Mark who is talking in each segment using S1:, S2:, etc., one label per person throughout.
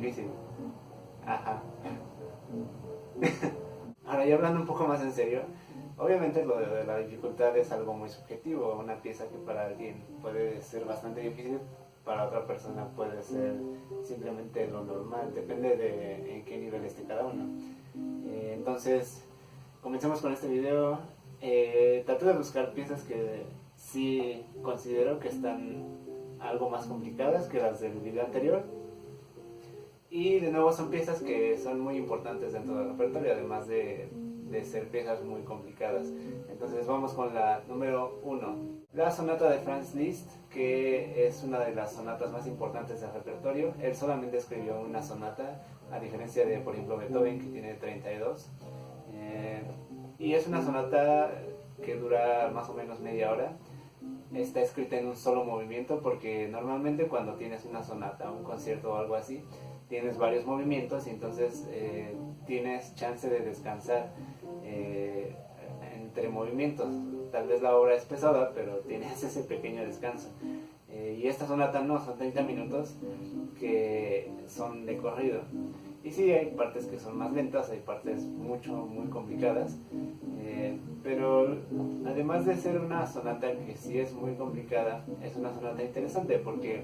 S1: difícil. Ajá. Ahora, ya hablando un poco más en serio, obviamente lo de la dificultad es algo muy subjetivo. Una pieza que para alguien puede ser bastante difícil, para otra persona puede ser simplemente lo normal, depende de en qué nivel esté cada uno. Entonces, comencemos con este video. Traté de buscar piezas que sí considero que están algo más complicadas que las del video anterior. Y de nuevo son piezas que son muy importantes dentro del repertorio, además de ser piezas muy complicadas. Entonces vamos con la número 1. La sonata de Franz Liszt, que es una de las sonatas más importantes del repertorio. Él solamente escribió una sonata, a diferencia de, por ejemplo, Beethoven, que tiene 32. Y es una sonata que dura más o menos media hora. Está escrita en un solo movimiento, porque normalmente cuando tienes una sonata, un concierto o algo así, tienes varios movimientos y entonces tienes chance de descansar entre movimientos. Tal vez la obra es pesada, pero tienes ese pequeño descanso. Y esta sonata no, son 30 minutos que son de corrido. Y sí, hay partes que son más lentas, hay partes muy complicadas, pero además de ser una sonata que sí es muy complicada, es una sonata interesante porque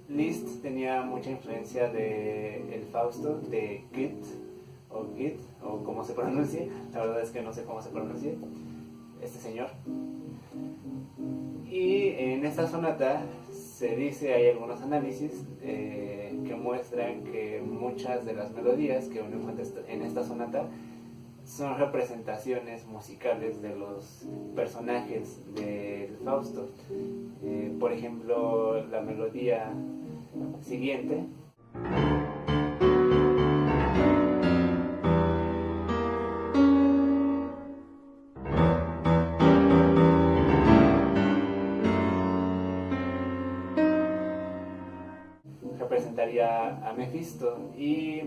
S1: Liszt tenía mucha influencia de el Fausto de Goethe, o como se pronuncie. La verdad es que no sé cómo se pronuncia este señor. Y en esta sonata se dice, hay algunos análisis que muestran que muchas de las melodías que uno encuentra en esta sonata son representaciones musicales de los personajes del Fausto. Por ejemplo, la melodía siguiente representaría a Mefisto, y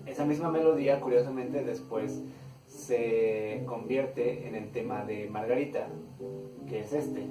S1: esa misma melodía, curiosamente, después se convierte en el tema de Margarita, que es este.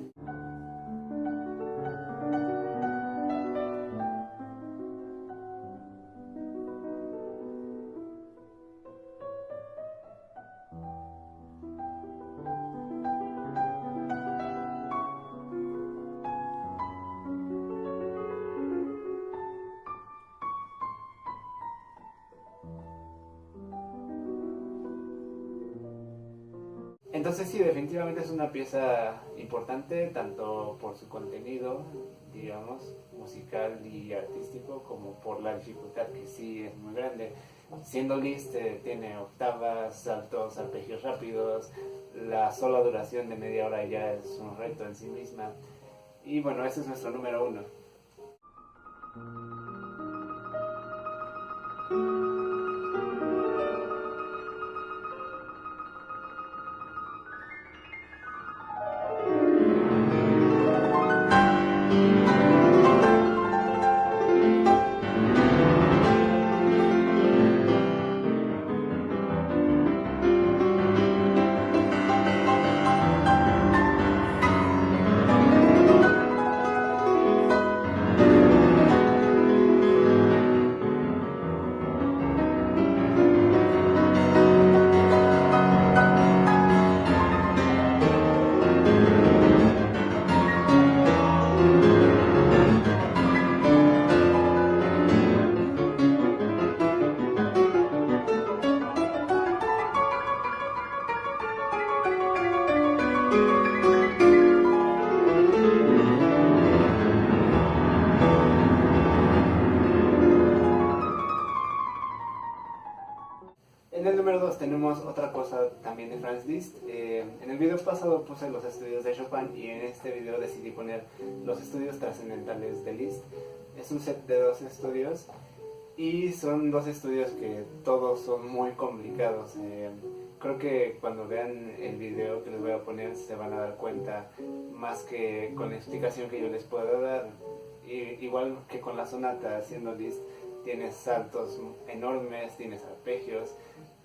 S1: Entonces sí, definitivamente es una pieza importante, tanto por su contenido, digamos, musical y artístico, como por la dificultad, que sí es muy grande. Siendo Liszt, tiene octavas, saltos, arpegios rápidos, la sola duración de media hora ya es un reto en sí misma. Y bueno, ese es nuestro número 1. En el número 2 tenemos otra cosa también de Franz Liszt. En el video pasado puse los estudios de Chopin, y en este video decidí poner los estudios trascendentales de Liszt. Es un set de 2 estudios, y son 2 estudios que todos son muy complicados. Creo que cuando vean el video que les voy a poner se van a dar cuenta, más que con la explicación que yo les puedo dar. Igual que con la sonata, haciendo Liszt, tienes saltos enormes, tienes arpegios,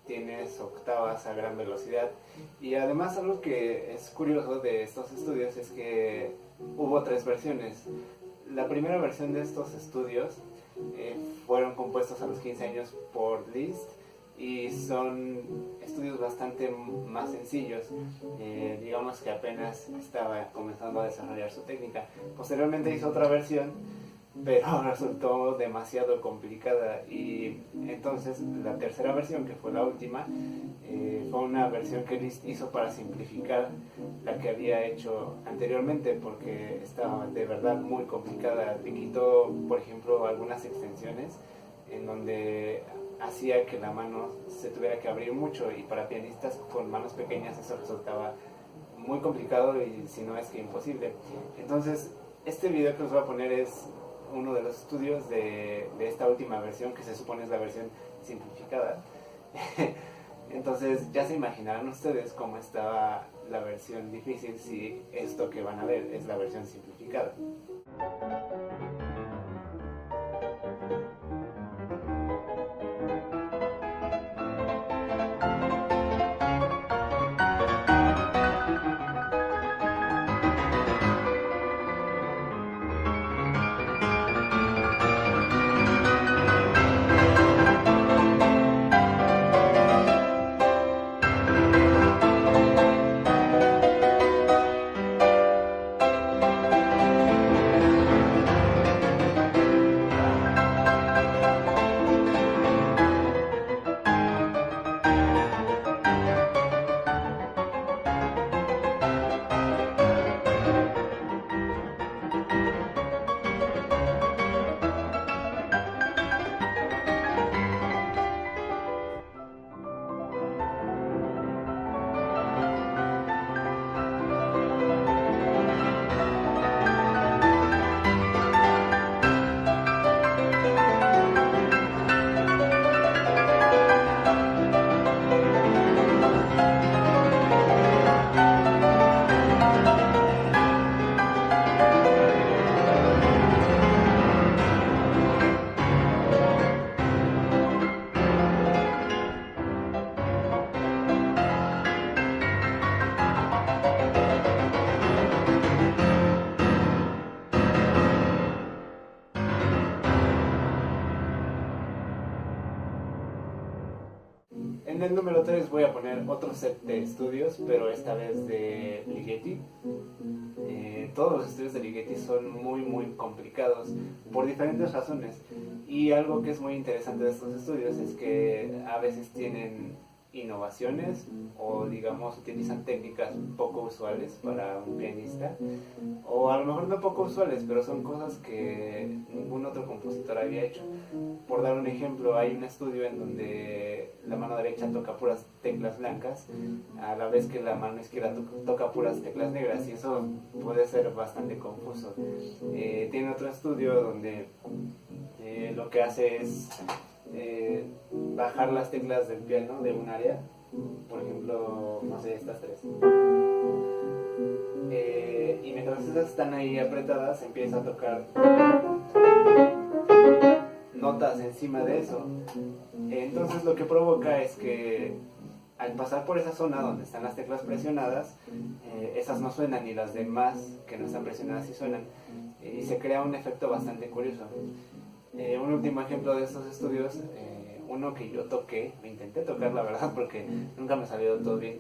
S1: tienes octavas a gran velocidad. Y además, algo que es curioso de estos estudios es que hubo 3 versiones. la primera versión de estos estudios fueron compuestos a los 15 años por Liszt y son estudios bastante más sencillos. Digamos que apenas estaba comenzando a desarrollar su técnica. Posteriormente hizo otra versión, pero resultó demasiado complicada, y entonces la tercera versión, que fue la última, fue una versión que Liszt hizo para simplificar la que había hecho anteriormente, porque estaba de verdad muy complicada. Le quitó, por ejemplo, algunas extensiones en donde hacía que la mano se tuviera que abrir mucho, y para pianistas con manos pequeñas eso resultaba muy complicado, y si no es que imposible. Entonces este video que os voy a poner es uno de los estudios de esta última versión, que se supone es la versión simplificada. Entonces ya se imaginarán ustedes cómo estaba la versión difícil, si esto que van a ver es la versión simplificada. En el número 3 voy a poner otro set de estudios, pero esta vez de Ligeti. Todos los estudios de Ligeti son muy complicados por diferentes razones, y algo que es muy interesante de estos estudios es que a veces tienen innovaciones, o digamos utilizan técnicas poco usuales para un pianista, o a lo mejor no poco usuales, pero son cosas que ningún otro compositor había hecho. Por dar un ejemplo, hay un estudio en donde la mano derecha toca puras teclas blancas, a la vez que la mano izquierda toca puras teclas negras, y eso puede ser bastante confuso. Tiene otro estudio donde lo que hace es bajar las teclas del piano de un área, por ejemplo, no sé, estas tres, y mientras estas están ahí apretadas empieza a tocar notas encima de eso. Entonces lo que provoca es que al pasar por esa zona donde están las teclas presionadas, esas no suenan, y las demás que no están presionadas sí suenan, y se crea un efecto bastante curioso. Un último ejemplo de estos estudios, uno que yo toqué, me intenté tocar la verdad porque nunca me salió todo bien.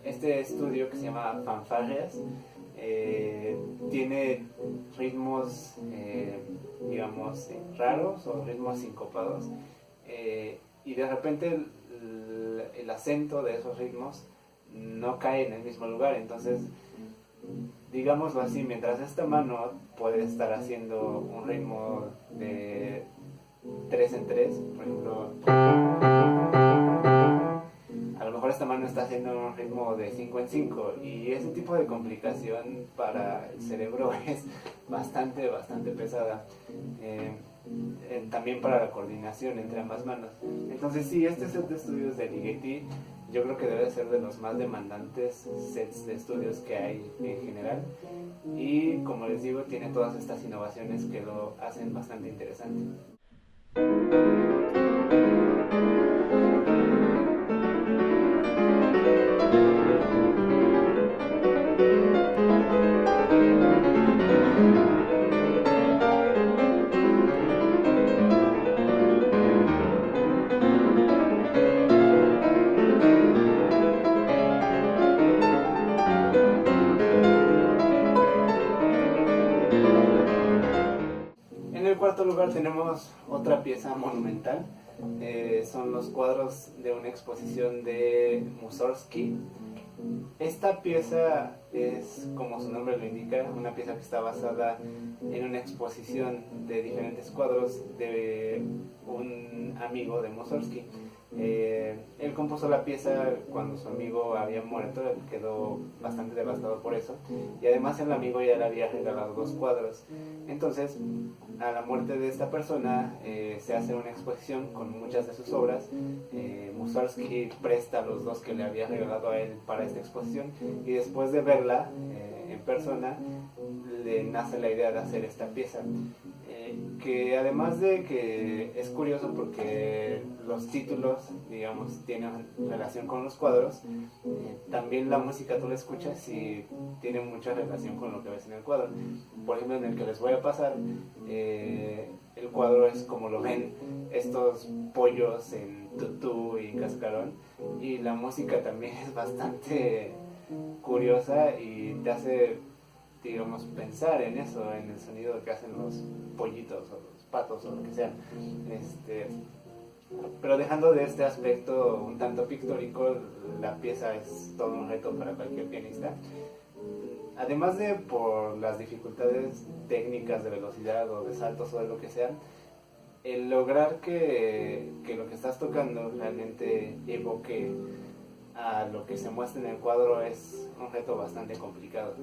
S1: Este estudio, que se llama Fanfarrias, tiene ritmos digamos raros, o ritmos sincopados, y de repente el acento de esos ritmos no cae en el mismo lugar. Entonces, digámoslo así, mientras esta mano puede estar haciendo un ritmo de 3 en 3, por ejemplo, a lo mejor esta mano está haciendo un ritmo de 5 en 5, y ese tipo de complicación para el cerebro es bastante pesada. También para la coordinación entre ambas manos. Entonces sí, este set de estudios de Ligeti yo creo que debe ser de los más demandantes sets de estudios que hay en general, y como les digo, tiene todas estas innovaciones que lo hacen bastante interesante. lugar tenemos otra pieza monumental. Son los cuadros de una exposición de Mussorgsky. Esta pieza es, como su nombre lo indica, una pieza que está basada en una exposición de diferentes cuadros de un amigo de Mussorgsky. Él compuso la pieza cuando su amigo había muerto, él quedó bastante devastado por eso, y además el amigo ya le había regalado 2 cuadros. Entonces, a la muerte de esta persona, se hace una exposición con muchas de sus obras. Mussorgsky presta los 2 que le había regalado a él para esta exposición, y después de verla en persona, le nace la idea de hacer esta pieza. Que además de que es curioso porque los títulos, digamos, tienen relación con los cuadros, también la música tú la escuchas y tiene mucha relación con lo que ves en el cuadro. Por ejemplo, en el que les voy a pasar, el cuadro es como lo ven, estos pollos en tutú y cascarón, y la música también es bastante curiosa y te hace, digamos, pensar en eso, en el sonido que hacen los pollitos o los patos o lo que sea. Pero dejando de este aspecto un tanto pictórico, la pieza es todo un reto para cualquier pianista. Además de por las dificultades técnicas de velocidad o de saltos o de lo que sea, el lograr que lo que estás tocando realmente evoque a lo que se muestra en el cuadro es un reto bastante complicado.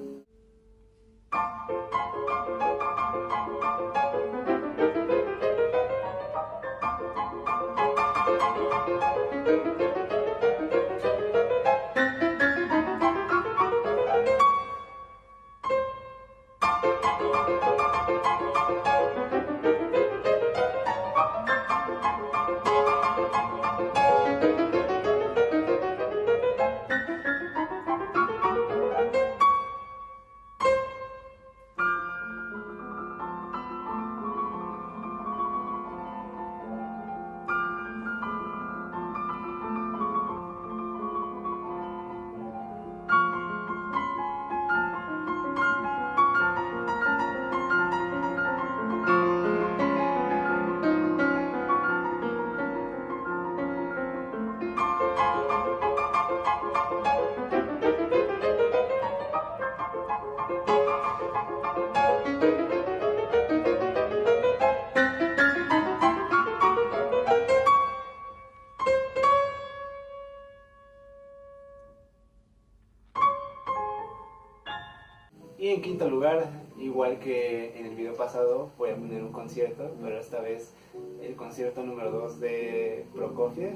S1: Y en quinto lugar, igual que en el video pasado, voy a poner un concierto, pero esta vez el concierto número 2 de Prokofiev.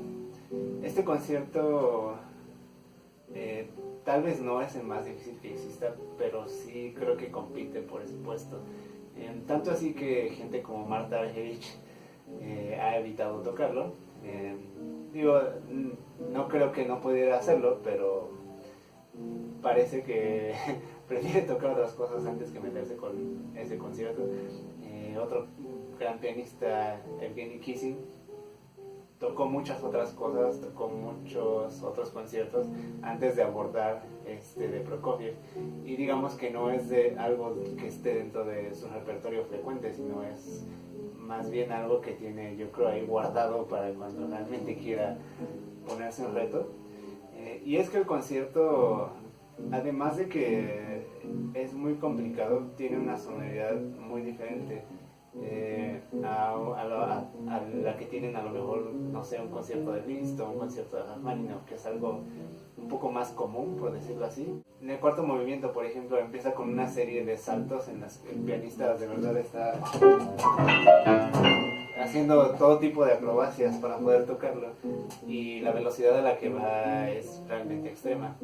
S1: Este concierto tal vez no es el más difícil que exista, pero sí creo que compite por ese puesto. Tanto así que gente como Marta Argerich ha evitado tocarlo. Digo, no creo que no pudiera hacerlo, pero parece que prefiere tocar otras cosas antes que meterse con ese concierto. Otro gran pianista, Evgeny Kissin, tocó muchas otras cosas, tocó muchos otros conciertos antes de abordar de Prokofiev, y digamos que no es de algo que esté dentro de su repertorio frecuente, sino es más bien algo que tiene, yo creo, ahí guardado para cuando realmente quiera ponerse un reto. Y es que el concierto, además de que es muy complicado, tiene una sonoridad muy diferente a la que tienen a lo mejor, no sé, un concierto de Liszt o un concierto de Rachmaninoff, que es algo un poco más común, por decirlo así. En el cuarto movimiento, por ejemplo, empieza con una serie de saltos en las que el pianista de verdad está haciendo todo tipo de acrobacias para poder tocarlo, y la velocidad a la que va es realmente extrema.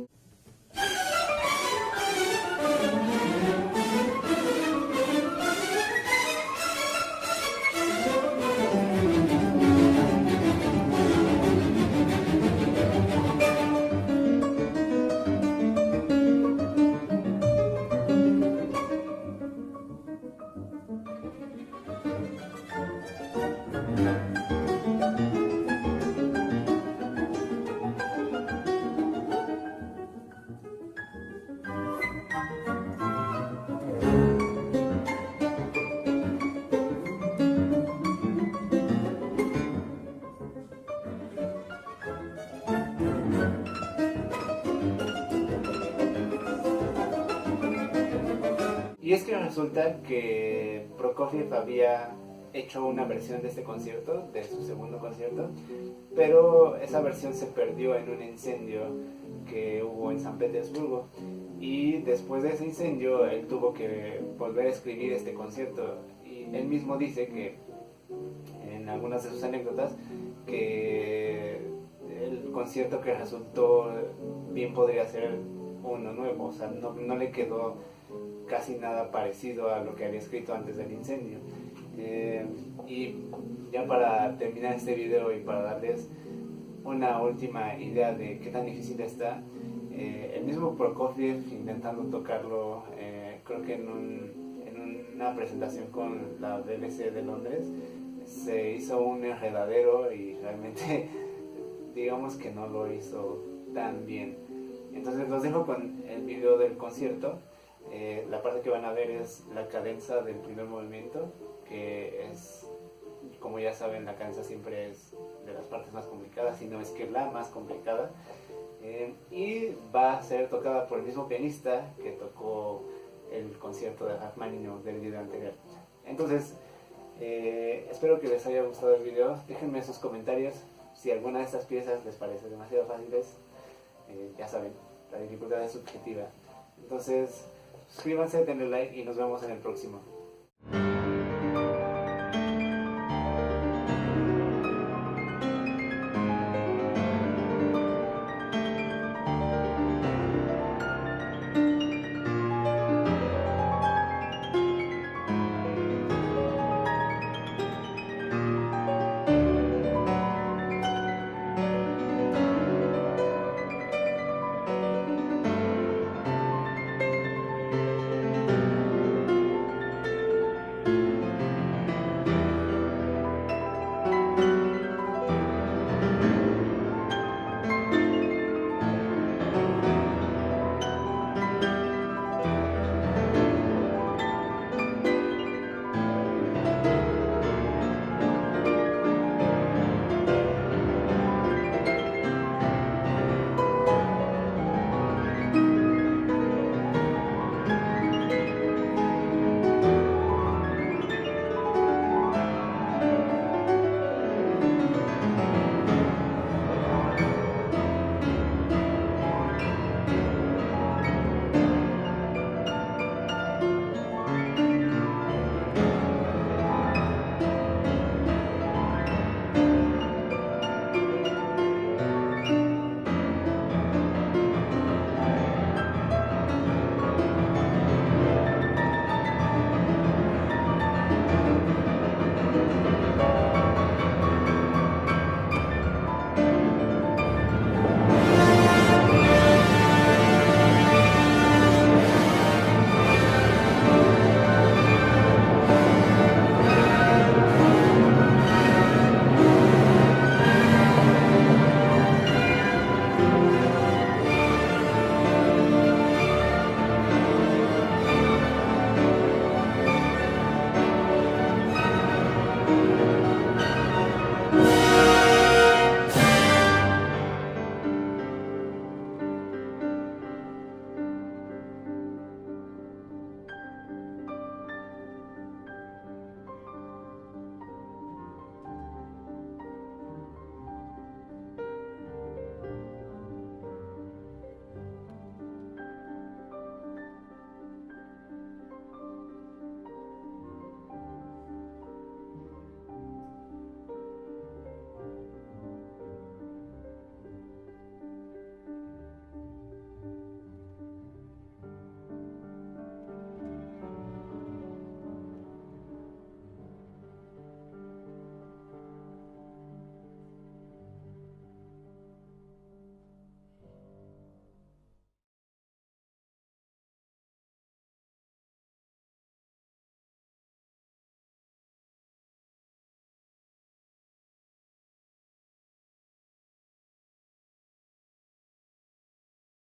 S1: Y es que resulta que Prokofiev había hecho una versión de este concierto, de su segundo concierto, pero esa versión se perdió en un incendio que hubo en San Petersburgo. Y después de ese incendio él tuvo que volver a escribir este concierto. Y él mismo dice que en algunas de sus anécdotas que el concierto que resultó bien podría ser uno nuevo, o sea, no le quedó casi nada parecido a lo que había escrito antes del incendio. Y ya para terminar este video y para darles una última idea de qué tan difícil está, el mismo Prokofiev intentando tocarlo, creo que en una presentación con la BBC de Londres, se hizo un enredadero y realmente digamos que no lo hizo tan bien. Entonces los dejo con el video del concierto. La parte que van a ver es la cadenza del primer movimiento, que es, como ya saben, la cadenza siempre es de las partes más complicadas, si no es que la más complicada, y va a ser tocada por el mismo pianista que tocó el concierto de Rachmaninoff del video anterior. Entonces, espero que les haya gustado el video. Déjenme sus comentarios si alguna de estas piezas les parece demasiado fáciles. Ya saben, la dificultad es subjetiva. Entonces, suscríbanse, denle like y nos vemos en el próximo.